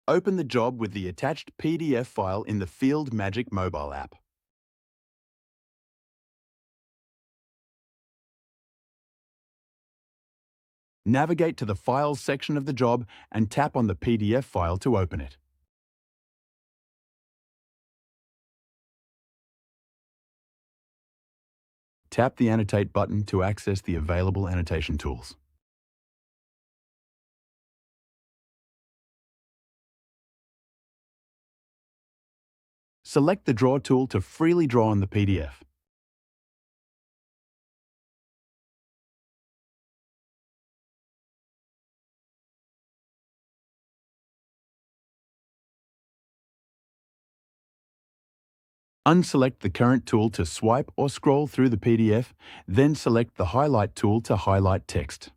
Open the job with the attached PDF file in the FieldMagic mobile app. Navigate to the Files section of the job and tap on the PDF file to open it. Tap the Annotate button to access the available annotation tools. Select the Draw tool to freely draw on the PDF. Unselect the current tool to swipe or scroll through the PDF, then select the Highlight tool to highlight text.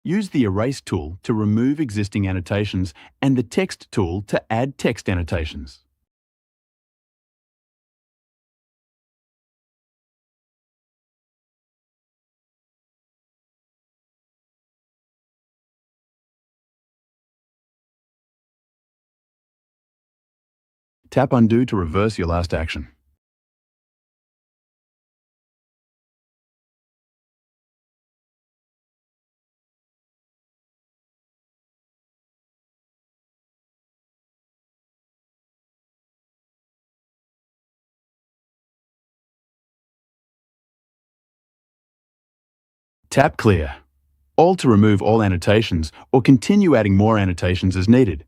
Use the Erase tool to remove existing annotations and the Text tool to add text annotations. Tap Undo to reverse your last action. Tap Clear. All to remove all annotations or continue adding more annotations as needed.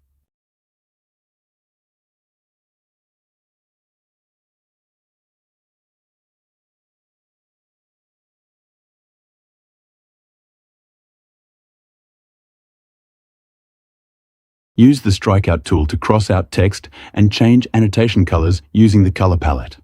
Use the Strikeout tool to cross out text and change annotation colors using the color palette.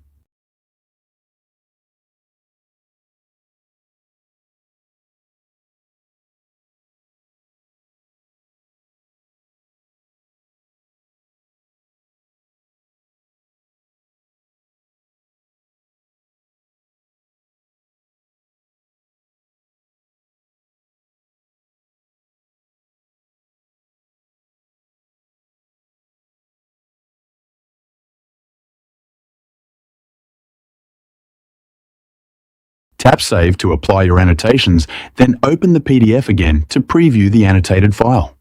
Tap Save to apply your annotations, then open the PDF again to preview the annotated file.